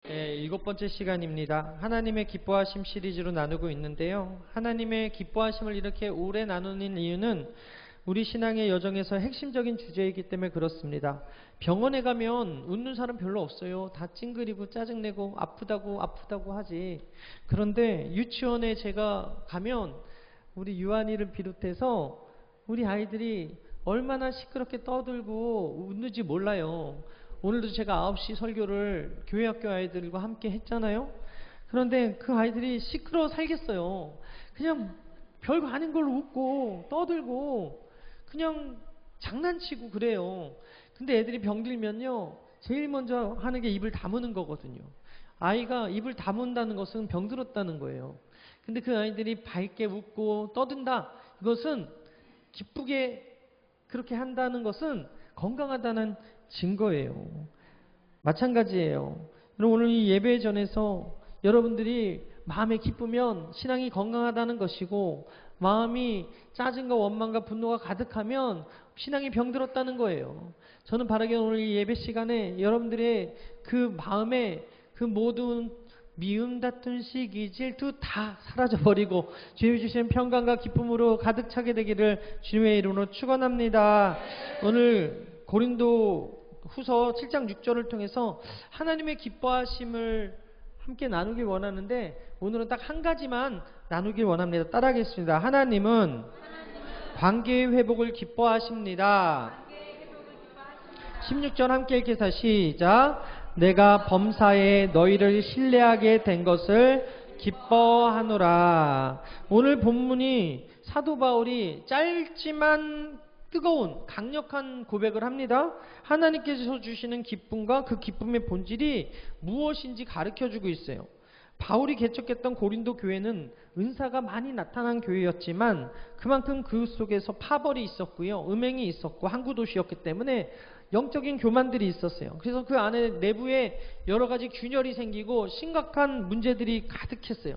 네, 7번째 시간입니다. 하나님의 기뻐하심 시리즈로 나누고 있는데요. 하나님의 기뻐하심을 이렇게 오래 나누는 이유는 우리 신앙의 여정에서 핵심적인 주제이기 때문에 그렇습니다. 병원에 가면 웃는 사람 별로 없어요. 다 찡그리고 짜증내고 아프다고 하지. 그런데 유치원에 제가 가면 우리 유한이를 비롯해서 우리 아이들이 얼마나 시끄럽게 떠들고 웃는지 몰라요. 오늘도 제가 9시 설교를 교회학교 아이들과 함께 했잖아요. 그런데 그 아이들이 시끄러워 살겠어요. 그냥 별거 아닌 걸로 웃고 떠들고 그냥 장난치고 그래요. 근데 애들이 병들면요, 제일 먼저 하는 게 입을 다무는 거거든요. 아이가 입을 다문다는 것은 병들었다는 거예요. 근데 그 아이들이 밝게 웃고 떠든다, 이것은 기쁘게 그렇게 한다는 것은 건강하다는 증거예요. 마찬가지예요. 오늘 이 예배 전에서 여러분들이 마음에 기쁘면 신앙이 건강하다는 것이고, 마음이 짜증과 원망과 분노가 가득하면 신앙이 병들었다는 거예요. 저는 바라게 오늘 이 예배 시간에 여러분들의 그 마음에 그 모든 미움, 다툼, 시기, 질투 다 사라져버리고 주님이 주시는 평강과 기쁨으로 가득 차게 되기를 주님의 이름으로 축원합니다. 오늘 고린도 후서 7장 6절을 통해서 하나님의 기뻐하심을 함께 나누길 원하는데, 오늘은 딱 한 가지만 나누길 원합니다. 따라하겠습니다. 하나님은 관계의 회복을 기뻐하십니다. 16절 함께 읽겠습니다. 시작. 내가 범사에 너희를 신뢰하게 된 것을 기뻐하노라. 오늘 본문이 사도 바울이 짧지만 뜨거운 강력한 고백을 합니다. 하나님께서 주시는 기쁨과 그 기쁨의 본질이 무엇인지 가르쳐주고 있어요. 바울이 개척했던 고린도 교회는 은사가 많이 나타난 교회였지만 그만큼 그 속에서 파벌이 있었고요, 음행이 있었고 항구도시였기 때문에 영적인 교만들이 있었어요. 그래서 그 안에 내부에 여러 가지 균열이 생기고 심각한 문제들이 가득했어요.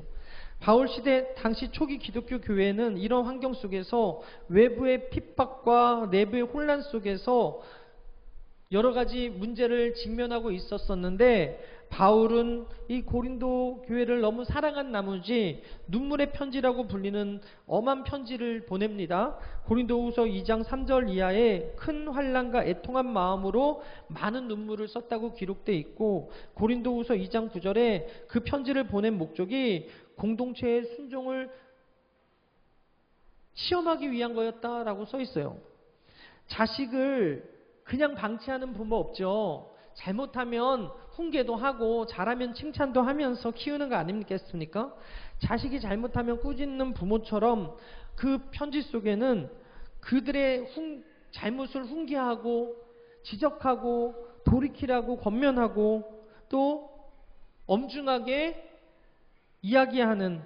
바울 시대 당시 초기 기독교 교회는 이런 환경 속에서 외부의 핍박과 내부의 혼란 속에서 여러 가지 문제를 직면하고 있었었는데, 바울은 이 고린도 교회를 너무 사랑한 나머지 눈물의 편지라고 불리는 엄한 편지를 보냅니다. 고린도후서 2장 3절 이하에 큰 환난과 애통한 마음으로 많은 눈물을 썼다고 기록되어 있고, 고린도후서 2장 9절에 그 편지를 보낸 목적이 공동체의 순종을 시험하기 위한 거였다라고 써 있어요. 자식을 그냥 방치하는 부모 없죠. 잘못하면 훈계도 하고 잘하면 칭찬도 하면서 키우는 거 아니겠습니까? 자식이 잘못하면 꾸짖는 부모처럼 그 편지 속에는 그들의 잘못을 훈계하고 지적하고 돌이키라고 권면하고 또 엄중하게 이야기하는,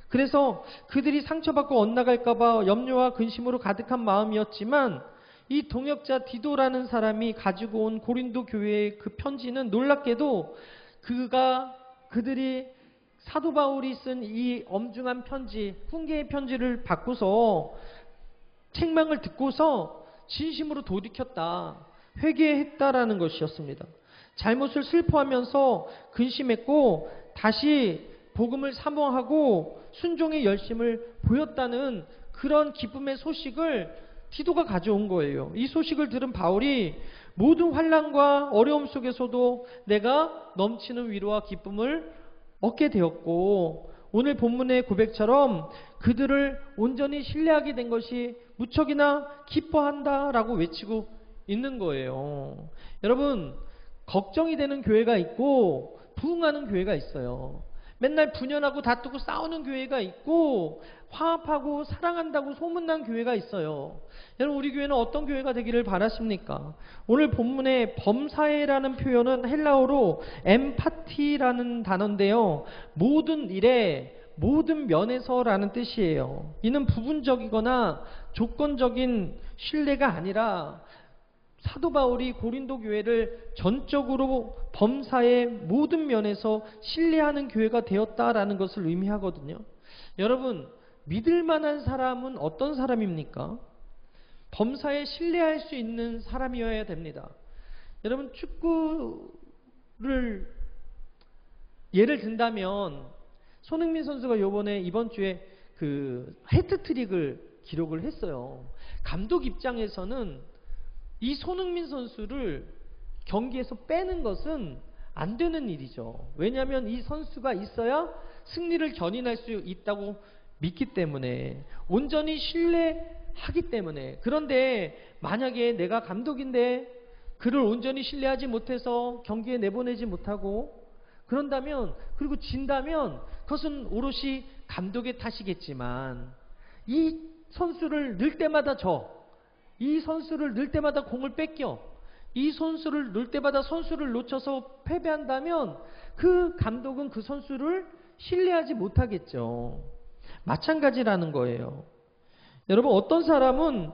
그래서 그들이 상처받고 엇나갈까봐 염려와 근심으로 가득한 마음이었지만, 이 동역자 디도라는 사람이 가지고 온 고린도 교회의 그 편지는 놀랍게도 그들이 사도 바울이 쓴 이 엄중한 편지, 훈계의 편지를 받고서 책망을 듣고서 진심으로 돌이켰다, 회개했다라는 것이었습니다. 잘못을 슬퍼하면서 근심했고 다시 복음을 사모하고 순종의 열심을 보였다는 그런 기쁨의 소식을 디도가 가져온 거예요. 이 소식을 들은 바울이 모든 환난과 어려움 속에서도 내가 넘치는 위로와 기쁨을 얻게 되었고, 오늘 본문의 고백처럼 그들을 온전히 신뢰하게 된 것이 무척이나 기뻐한다라고 외치고 있는 거예요. 여러분, 걱정이 되는 교회가 있고 부흥하는 교회가 있어요. 맨날 분열하고 다투고 싸우는 교회가 있고 화합하고 사랑한다고 소문난 교회가 있어요. 여러분, 우리 교회는 어떤 교회가 되기를 바라십니까? 오늘 본문의 범사에라는 표현은 헬라어로 엠파티라는 단어인데요, 모든 일에 모든 면에서라는 뜻이에요. 이는 부분적이거나 조건적인 신뢰가 아니라 사도 바울이 고린도 교회를 전적으로 범사의 모든 면에서 신뢰하는 교회가 되었다라는 것을 의미하거든요. 여러분, 믿을 만한 사람은 어떤 사람입니까? 범사에 신뢰할 수 있는 사람이어야 됩니다. 여러분, 축구를 예를 든다면 손흥민 선수가 이번 주에 그 해트트릭을 기록을 했어요. 감독 입장에서는 이 손흥민 선수를 경기에서 빼는 것은 안 되는 일이죠. 왜냐하면 이 선수가 있어야 승리를 견인할 수 있다고 믿기 때문에, 온전히 신뢰하기 때문에. 그런데 만약에 내가 감독인데 그를 온전히 신뢰하지 못해서 경기에 내보내지 못하고 그런다면, 그리고 진다면 그것은 오롯이 감독의 탓이겠지만, 이 선수를 넣을 때마다 이 선수를 넣을 때마다 공을 뺏겨, 이 선수를 넣을 때마다 선수를 놓쳐서 패배한다면 그 감독은 그 선수를 신뢰하지 못하겠죠. 마찬가지라는 거예요. 여러분, 어떤 사람은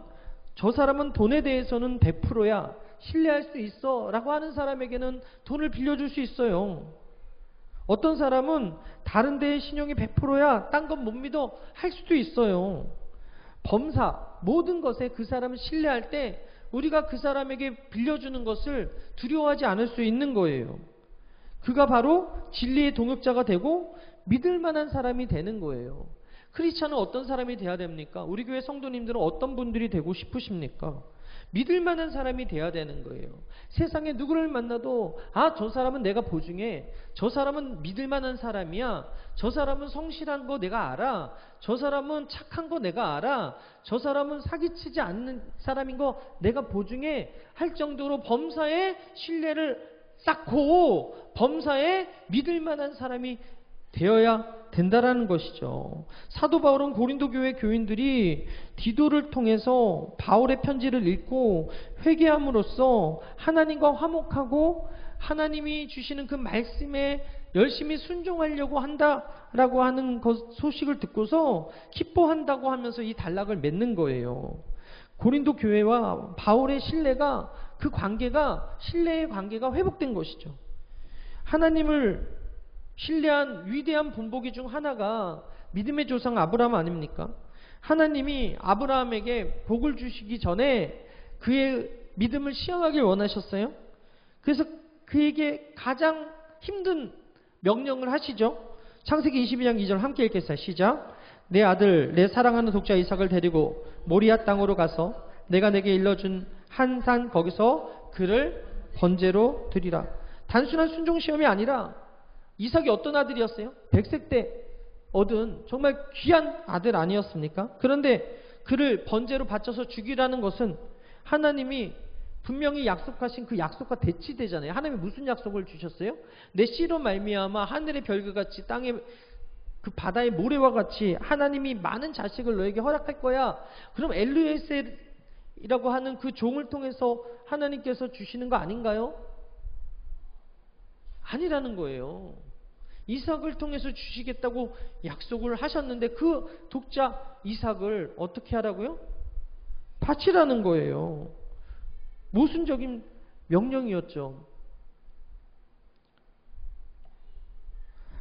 저 사람은 돈에 대해서는 100%야, 신뢰할 수 있어 라고 하는 사람에게는 돈을 빌려줄 수 있어요. 어떤 사람은 다른 데의 신용이 100%야, 딴 건 못 믿어 할 수도 있어요. 범사, 모든 것에 그 사람을 신뢰할 때 우리가 그 사람에게 빌려주는 것을 두려워하지 않을 수 있는 거예요. 그가 바로 진리의 동역자가 되고 믿을 만한 사람이 되는 거예요. 크리스찬은 어떤 사람이 돼야 됩니까? 우리 교회 성도님들은 어떤 분들이 되고 싶으십니까? 믿을 만한 사람이 돼야 되는 거예요. 세상에 누구를 만나도 저 사람은 내가 보증해, 저 사람은 믿을 만한 사람이야, 저 사람은 성실한 거 내가 알아, 저 사람은 착한 거 내가 알아, 저 사람은 사기치지 않는 사람인 거 내가 보증해 할 정도로 범사에 신뢰를 쌓고 범사에 믿을 만한 사람이 되어야 된다라는 것이죠. 사도 바울은 고린도 교회 교인들이 디도를 통해서 바울의 편지를 읽고 회개함으로써 하나님과 화목하고 하나님이 주시는 그 말씀에 열심히 순종하려고 한다라고 하는 소식을 듣고서 기뻐한다고 하면서 이 단락을 맺는 거예요. 고린도 교회와 바울의 신뢰가, 그 관계가, 신뢰의 관계가 회복된 것이죠. 하나님을 신뢰한 위대한 본보기 중 하나가 믿음의 조상 아브라함 아닙니까? 하나님이 아브라함에게 복을 주시기 전에 그의 믿음을 시험하길 원하셨어요. 그래서 그에게 가장 힘든 명령을 하시죠. 창세기 22장 2절 함께 읽겠습니다. 시작. 내 아들, 내 사랑하는 독자 이삭을 데리고 모리아 땅으로 가서 내가 내게 일러준 한 산 거기서 그를 번제로 드리라. 단순한 순종 시험이 아니라 이삭이 어떤 아들이었어요? 100세 때 얻은 정말 귀한 아들 아니었습니까? 그런데 그를 번제로 바쳐서 죽이라는 것은 하나님이 분명히 약속하신 그 약속과 대치되잖아요. 하나님이 무슨 약속을 주셨어요? 내 씨로 말미암아 하늘의 별과 같이 땅의 그 바다의 모래와 같이 하나님이 많은 자식을 너에게 허락할 거야. 그럼 엘르에셀이라고 하는 그 종을 통해서 하나님께서 주시는 거 아닌가요? 아니라는 거예요. 이삭을 통해서 주시겠다고 약속을 하셨는데 그 독자 이삭을 어떻게 하라고요? 바치라는 거예요. 모순적인 명령이었죠.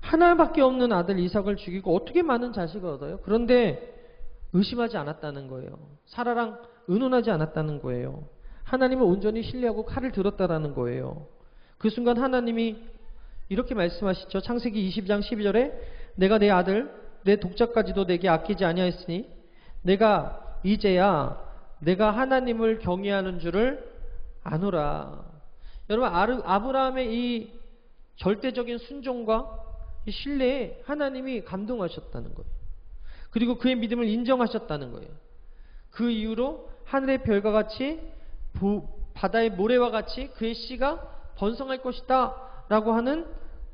하나밖에 없는 아들 이삭을 죽이고 어떻게 많은 자식을 얻어요? 그런데 의심하지 않았다는 거예요. 사라랑 의논하지 않았다는 거예요. 하나님을 온전히 신뢰하고 칼을 들었다라는 거예요. 그 순간 하나님이 이렇게 말씀하시죠. 창세기 20장 12절에 내가 내 아들 내 독자까지도 내게 아끼지 아니하였으니 내가 이제야 내가 하나님을 경외하는 줄을 아노라. 여러분, 아브라함의 이 절대적인 순종과 이 신뢰에 하나님이 감동하셨다는 거예요. 그리고 그의 믿음을 인정하셨다는 거예요. 그 이후로 하늘의 별과 같이 바다의 모래와 같이 그의 씨가 번성할 것이다 라고 하는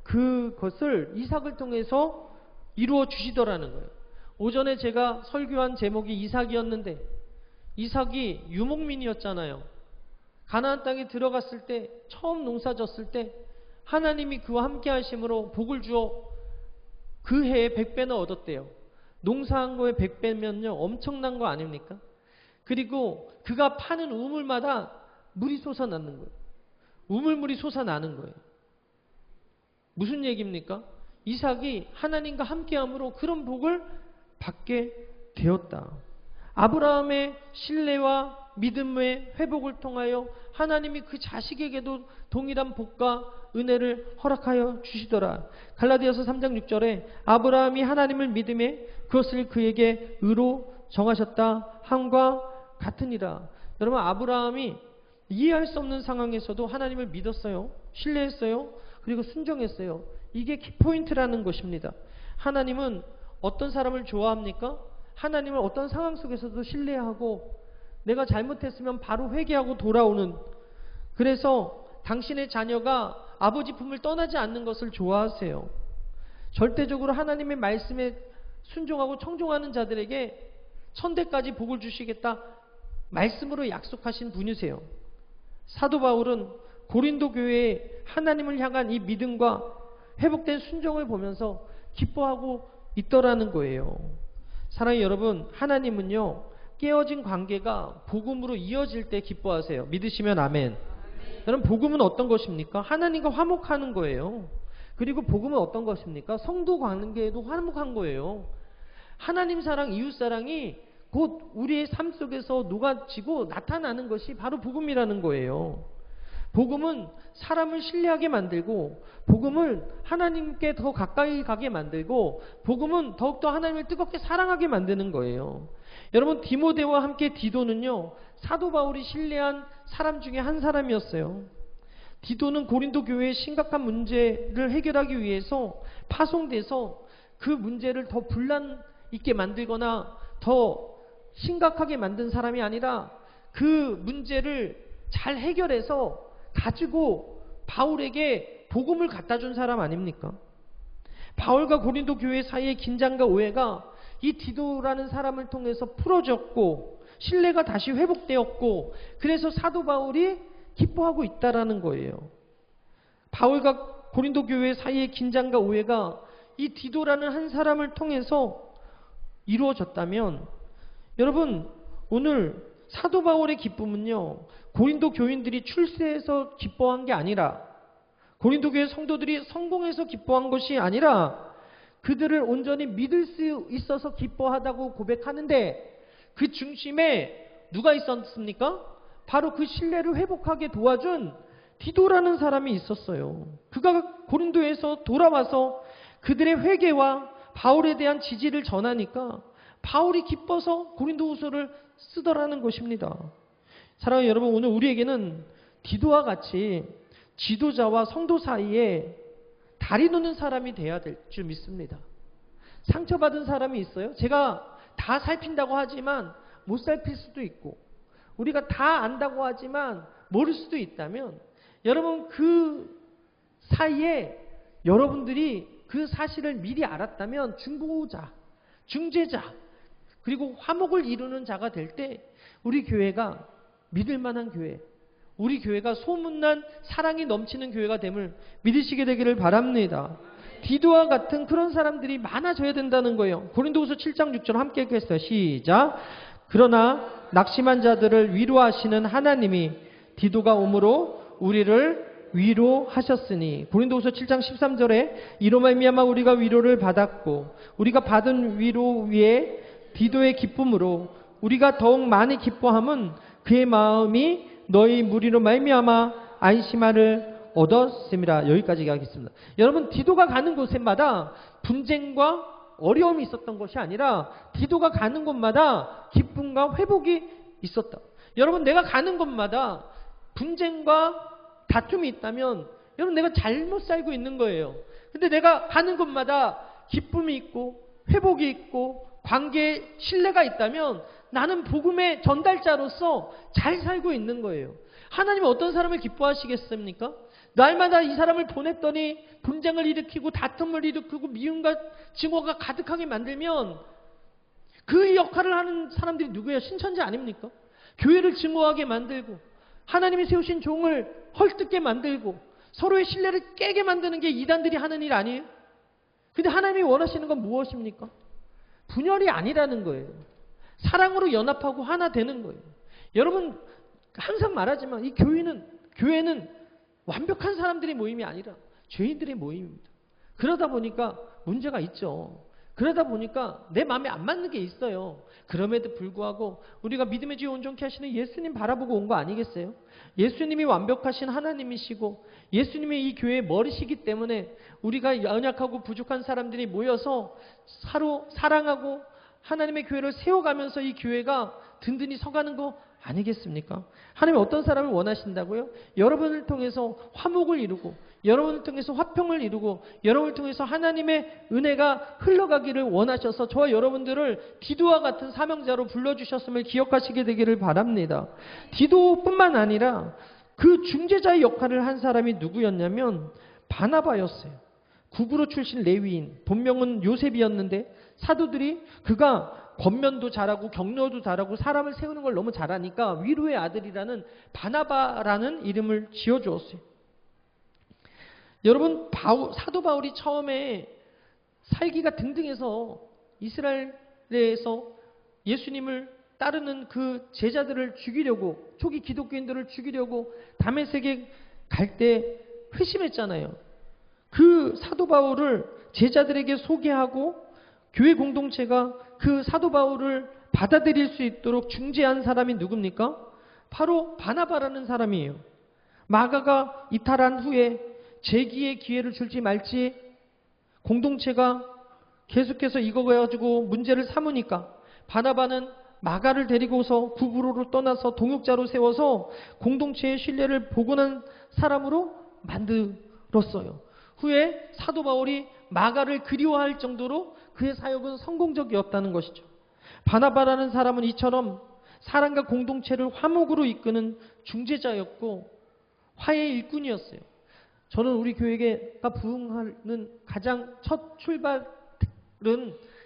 그것을 이삭을 통해서 이루어 주시더라는 거예요. 오전에 제가 설교한 제목이 이삭이었는데 이삭이 유목민이었잖아요. 가나안 땅에 들어갔을 때, 처음 농사 졌을 때 하나님이 그와 함께 하심으로 복을 주어 그 해에 100배나 얻었대요. 농사한 거에 100배면요 엄청난 거 아닙니까? 그리고 그가 파는 우물마다 물이 솟아나는 거예요. 우물물이 솟아나는 거예요. 무슨 얘기입니까? 이삭이 하나님과 함께함으로 그런 복을 받게 되었다. 아브라함의 신뢰와 믿음의 회복을 통하여 하나님이 그 자식에게도 동일한 복과 은혜를 허락하여 주시더라. 갈라디아서 3장 6절에 아브라함이 하나님을 믿음에 그것을 그에게 의로 정하셨다 함과 같으니라. 여러분, 아브라함이 이해할 수 없는 상황에서도 하나님을 믿었어요. 신뢰했어요. 그리고 순종했어요. 이게 키포인트라는 것입니다. 하나님은 어떤 사람을 좋아합니까? 하나님을 어떤 상황 속에서도 신뢰하고 내가 잘못했으면 바로 회개하고 돌아오는, 그래서 당신의 자녀가 아버지 품을 떠나지 않는 것을 좋아하세요. 절대적으로 하나님의 말씀에 순종하고 청종하는 자들에게 천대까지 복을 주시겠다 말씀으로 약속하신 분이세요. 사도 바울은 고린도 교회에 하나님을 향한 이 믿음과 회복된 순종을 보면서 기뻐하고 있더라는 거예요. 사랑하는 여러분, 하나님은요, 깨어진 관계가 복음으로 이어질 때 기뻐하세요. 믿으시면 아멘. 여러분, 복음은 어떤 것입니까? 하나님과 화목하는 거예요. 그리고 복음은 어떤 것입니까? 성도 관계에도 화목한 거예요. 하나님 사랑, 이웃 사랑이 곧 우리의 삶 속에서 녹아지고 나타나는 것이 바로 복음이라는 거예요. 복음은 사람을 신뢰하게 만들고, 복음을 하나님께 더 가까이 가게 만들고, 복음은 더욱더 하나님을 뜨겁게 사랑하게 만드는 거예요. 여러분, 디모데와 함께 디도는요, 사도 바울이 신뢰한 사람 중에 한 사람이었어요. 디도는 고린도 교회의 심각한 문제를 해결하기 위해서 파송돼서 그 문제를 더 분란 있게 만들거나 더 심각하게 만든 사람이 아니라 그 문제를 잘 해결해서 가지고 바울에게 복음을 갖다 준 사람 아닙니까? 바울과 고린도 교회 사이의 긴장과 오해가 이 디도라는 사람을 통해서 풀어졌고 신뢰가 다시 회복되었고, 그래서 사도 바울이 기뻐하고 있다라는 거예요. 바울과 고린도 교회 사이의 긴장과 오해가 이 디도라는 한 사람을 통해서 이루어졌다면, 여러분, 오늘 사도 바울의 기쁨은요, 고린도 교인들이 출세해서 기뻐한 게 아니라, 고린도 교회 성도들이 성공해서 기뻐한 것이 아니라, 그들을 온전히 믿을 수 있어서 기뻐하다고 고백하는데, 그 중심에 누가 있었습니까? 바로 그 신뢰를 회복하게 도와준 디도라는 사람이 있었어요. 그가 고린도에서 돌아와서 그들의 회개와 바울에 대한 지지를 전하니까 바울이 기뻐서 고린도후서를 쓰더라는 것입니다. 사랑하는 여러분, 오늘 우리에게는 디도와 같이 지도자와 성도 사이에 다리 놓는 사람이 돼야 될 줄 믿습니다. 상처받은 사람이 있어요. 제가 다 살핀다고 하지만 못 살필 수도 있고, 우리가 다 안다고 하지만 모를 수도 있다면, 여러분, 그 사이에 여러분들이 그 사실을 미리 알았다면 중보자, 중재자, 그리고 화목을 이루는 자가 될 때 우리 교회가 믿을 만한 교회, 우리 교회가 소문난 사랑이 넘치는 교회가 됨을 믿으시게 되기를 바랍니다. 디도와 같은 그런 사람들이 많아져야 된다는 거예요. 고린도후서 7장 6절 함께 읽겠어요. 시작. 그러나 낙심한 자들을 위로하시는 하나님이 디도가 오므로 우리를 위로하셨으니. 고린도후서 7장 13절에 이로 말미암아 우리가 위로를 받았고 우리가 받은 위로 위에 디도의 기쁨으로 우리가 더욱 많이 기뻐함은 그의 마음이 너희 무리로 말미암아 안심하를 얻었습니다. 여기까지 하겠습니다. 여러분, 디도가 가는 곳마다 분쟁과 어려움이 있었던 것이 아니라 디도가 가는 곳마다 기쁨과 회복이 있었다. 여러분, 내가 가는 곳마다 분쟁과 다툼이 있다면 여러분, 내가 잘못 살고 있는 거예요. 근데 내가 가는 곳마다 기쁨이 있고 회복이 있고 관계에 신뢰가 있다면 나는 복음의 전달자로서 잘 살고 있는 거예요. 하나님은 어떤 사람을 기뻐하시겠습니까? 날마다 이 사람을 보냈더니 분쟁을 일으키고 다툼을 일으키고 미움과 증오가 가득하게 만들면 그 역할을 하는 사람들이 누구예요? 신천지 아닙니까? 교회를 증오하게 만들고 하나님이 세우신 종을 헐뜯게 만들고 서로의 신뢰를 깨게 만드는 게 이단들이 하는 일 아니에요? 근데 하나님이 원하시는 건 무엇입니까? 분열이 아니라는 거예요. 사랑으로 연합하고 하나 되는 거예요. 여러분, 항상 말하지만 이 교회는 완벽한 사람들의 모임이 아니라 죄인들의 모임입니다. 그러다 보니까 문제가 있죠. 그러다 보니까 내 마음에 안 맞는 게 있어요. 그럼에도 불구하고 우리가 믿음의 주에 온전케 하시는 예수님 바라보고 온 거 아니겠어요? 예수님이 완벽하신 하나님이시고 예수님이 이 교회의 머리시기 때문에 우리가 연약하고 부족한 사람들이 모여서 서로 사랑하고 하나님의 교회를 세워가면서 이 교회가 든든히 서가는 거 아니겠습니까? 하나님 어떤 사람을 원하신다고요? 여러분을 통해서 화목을 이루고 여러분을 통해서 화평을 이루고 여러분을 통해서 하나님의 은혜가 흘러가기를 원하셔서 저와 여러분들을 디도와 같은 사명자로 불러주셨음을 기억하시게 되기를 바랍니다. 디도뿐만 아니라 그 중재자의 역할을 한 사람이 누구였냐면 바나바였어요. 구브로 출신 레위인, 본명은 요셉이었는데 사도들이 그가 권면도 잘하고 격려도 잘하고 사람을 세우는 걸 너무 잘하니까 위로의 아들이라는 바나바라는 이름을 지어주었어요. 여러분, 사도 바울이 처음에 살기가 등등해서 이스라엘에서 예수님을 따르는 그 제자들을 죽이려고, 초기 기독교인들을 죽이려고 다메섹에 갈 때 회심했잖아요. 그 사도 바울을 제자들에게 소개하고 교회 공동체가 그 사도 바울을 받아들일 수 있도록 중재한 사람이 누굽니까? 바로 바나바라는 사람이에요. 마가가 이탈한 후에 재기의 기회를 줄지 말지 공동체가 계속해서 이거 가지고 문제를 삼으니까 바나바는 마가를 데리고서 구브로로 떠나서 동역자로 세워서 공동체의 신뢰를 복원한 사람으로 만들었어요. 후에 사도 바울이 마가를 그리워할 정도로 그의 사역은 성공적이었다는 것이죠. 바나바라는 사람은 이처럼 사람과 공동체를 화목으로 이끄는 중재자였고 화해의 일꾼이었어요. 저는 우리 교회가 부흥하는 가장 첫 출발은,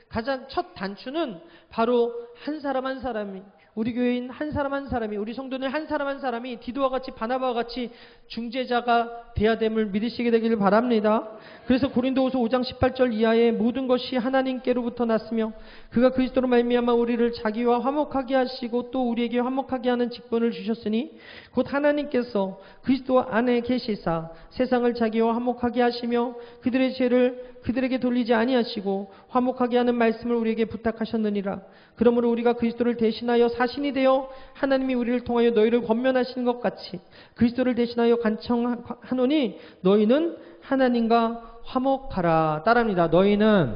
가장 첫 단추는 바로 한 사람 한 사람이, 우리 교회인 한 사람 한 사람이, 우리 성도들 한 사람 한 사람이 디도와 같이 바나바와 같이 중재자가 되어야 됨을 믿으시게 되기를 바랍니다. 그래서 고린도후서 5장 18절 이하에 모든 것이 하나님께로부터 났으며 그가 그리스도로 말미암아 우리를 자기와 화목하게 하시고 또 우리에게 화목하게 하는 직분을 주셨으니 곧 하나님께서 그리스도 안에 계시사 세상을 자기와 화목하게 하시며 그들의 죄를 그들에게 돌리지 아니하시고 화목하게 하는 말씀을 우리에게 부탁하셨느니라. 그러므로 우리가 그리스도를 대신하여 사신이 되어 하나님이 우리를 통하여 너희를 권면하시는 것 같이 그리스도를 대신하여 간청하노니 너희는 하나님과 화목하라. 따라합니다. 너희는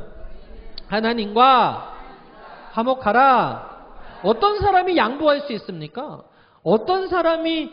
하나님과 화목하라. 어떤 사람이 양보할 수 있습니까? 어떤 사람이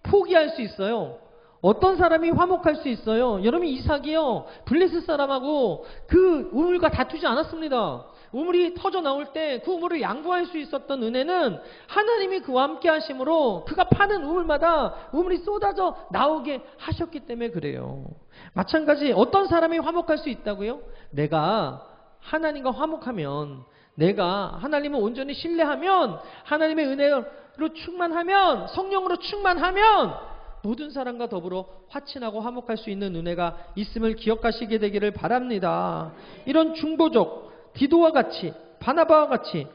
포기할 수 있어요? 어떤 사람이 화목할 수 있어요? 여러분, 이삭이요, 블레셋 사람하고 그 우물과 다투지 않았습니다. 우물이 터져 나올 때 그 우물을 양보할 수 있었던 은혜는 하나님이 그와 함께 하심으로 그가 파는 우물마다 우물이 쏟아져 나오게 하셨기 때문에 그래요. 마찬가지 어떤 사람이 화목할 수 있다고요? 내가 하나님과 화목하면, 내가 하나님을 온전히 신뢰하면, 하나님의 은혜로 충만하면, 성령으로 충만하면 모든 사람과 더불어 화친하고 화목할 수 있는 은혜가 있음을 기억하시게 되기를 바랍니다. 이런 중보적 디도와 같이, 바나바와 같이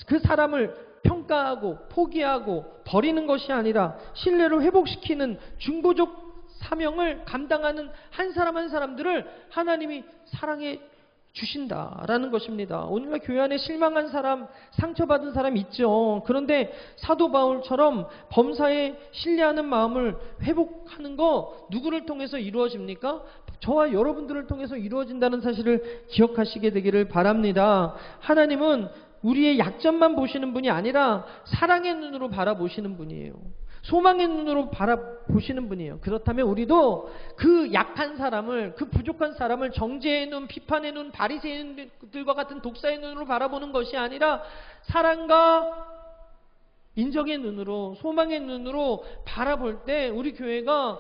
그 사람을 평가하고 포기하고 버리는 것이 아니라 신뢰를 회복시키는 중보적 사명을 감당하는 한 사람 한 사람들을 하나님이 사랑해 주신다라는 것입니다. 오늘날 교회 안에 실망한 사람, 상처받은 사람 있죠. 그런데 사도 바울처럼 범사에 신뢰하는 마음을 회복하는 거 누구를 통해서 이루어집니까? 저와 여러분들을 통해서 이루어진다는 사실을 기억하시게 되기를 바랍니다. 하나님은 우리의 약점만 보시는 분이 아니라 사랑의 눈으로 바라보시는 분이에요. 소망의 눈으로 바라보시는 분이에요. 그렇다면 우리도 그 약한 사람을, 그 부족한 사람을 정죄의 눈, 비판의 눈, 바리새인들과 같은 독사의 눈으로 바라보는 것이 아니라 사랑과 인정의 눈으로, 소망의 눈으로 바라볼 때 우리 교회가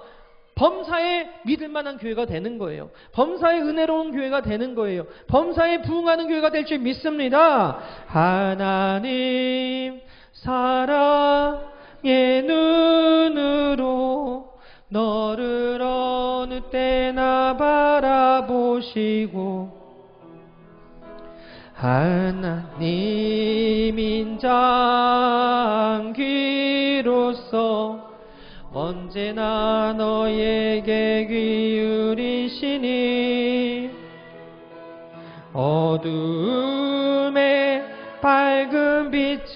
범사에 믿을 만한 교회가 되는 거예요. 범사에 은혜로운 교회가 되는 거예요. 범사에 부흥하는 교회가 될 줄 믿습니다. 하나님 사랑의 눈으로 너를 어느 때나 바라보시고 하나님 인자귀로서 언제나 너에게 기울이시니 어두운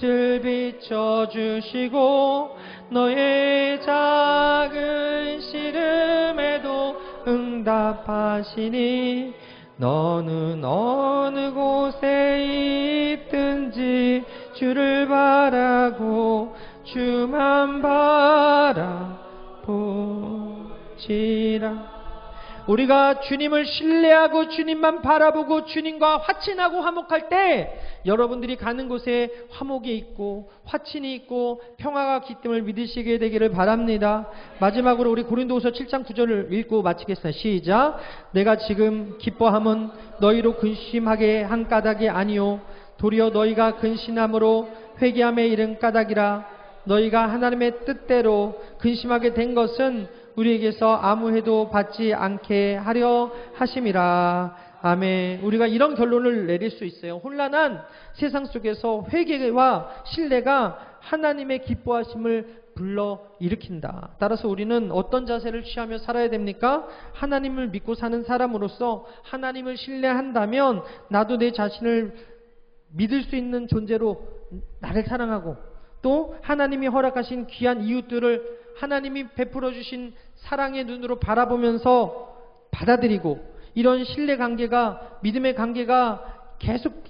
빛을 비춰주시고 너의 작은 씨름에도 응답하시니 너는 어느 곳에 있든지 주를 바라고 주만 바라보지라. 우리가 주님을 신뢰하고 주님만 바라보고 주님과 화친하고 화목할 때 여러분들이 가는 곳에 화목이 있고 화친이 있고 평화가 깃듦을 믿으시게 되기를 바랍니다. 마지막으로 우리 고린도후서 7장 9절을 읽고 마치겠습니다. 시작. 내가 지금 기뻐함은 너희로 근심하게 한 까닭이 아니요 도리어 너희가 근심함으로 회개함에 이른 까닭이라. 너희가 하나님의 뜻대로 근심하게 된 것은 우리에게서 아무 해도 받지 않게 하려 하심이라. 아멘. 우리가 이런 결론을 내릴 수 있어요. 혼란한 세상 속에서 회개와 신뢰가 하나님의 기뻐하심을 불러일으킨다. 따라서 우리는 어떤 자세를 취하며 살아야 됩니까? 하나님을 믿고 사는 사람으로서 하나님을 신뢰한다면 나도 내 자신을 믿을 수 있는 존재로 나를 사랑하고 또 하나님이 허락하신 귀한 이웃들을 하나님이 베풀어 주신 사랑의 눈으로 바라보면서 받아들이고 이런 신뢰 관계가 믿음의 관계가 계속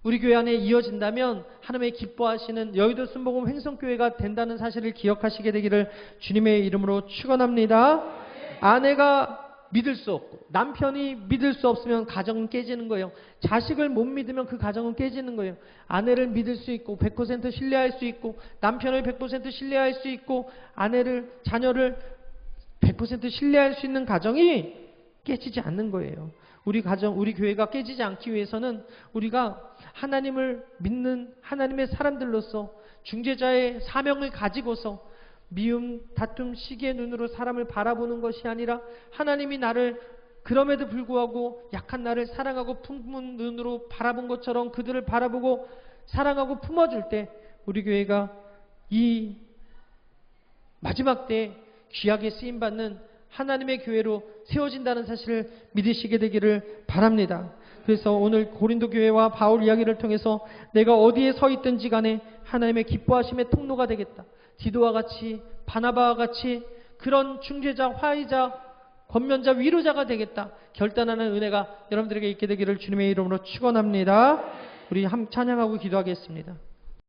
우리 교회 안에 이어진다면 하나님의 기뻐하시는 여의도 순복음 횡성교회가 된다는 사실을 기억하시게 되기를 주님의 이름으로 축원합니다. 아내가 믿을 수 없고 남편이 믿을 수 없으면 가정은 깨지는 거예요. 자식을 못 믿으면 그 가정은 깨지는 거예요. 아내를 믿을 수 있고 100% 신뢰할 수 있고 남편을 100% 신뢰할 수 있고 자녀를 100% 신뢰할 수 있는 가정이 깨지지 않는 거예요. 우리 가정, 우리 교회가 깨지지 않기 위해서는 우리가 하나님을 믿는 하나님의 사람들로서 중재자의 사명을 가지고서 미움, 다툼, 시기의 눈으로 사람을 바라보는 것이 아니라 하나님이 나를 그럼에도 불구하고 약한 나를 사랑하고 품은 눈으로 바라본 것처럼 그들을 바라보고 사랑하고 품어줄 때 우리 교회가 이 마지막 때 귀하게 쓰임받는 하나님의 교회로 세워진다는 사실을 믿으시게 되기를 바랍니다. 그래서 오늘 고린도 교회와 바울 이야기를 통해서 내가 어디에 서 있든지 간에 하나님의 기뻐하심의 통로가 되겠다. 디도와 같이 바나바와 같이 그런 중재자, 화의자, 권면자, 위로자가 되겠다. 결단하는 은혜가 여러분들에게 있게 되기를 주님의 이름으로 축원합니다. 우리 찬양하고 기도하겠습니다.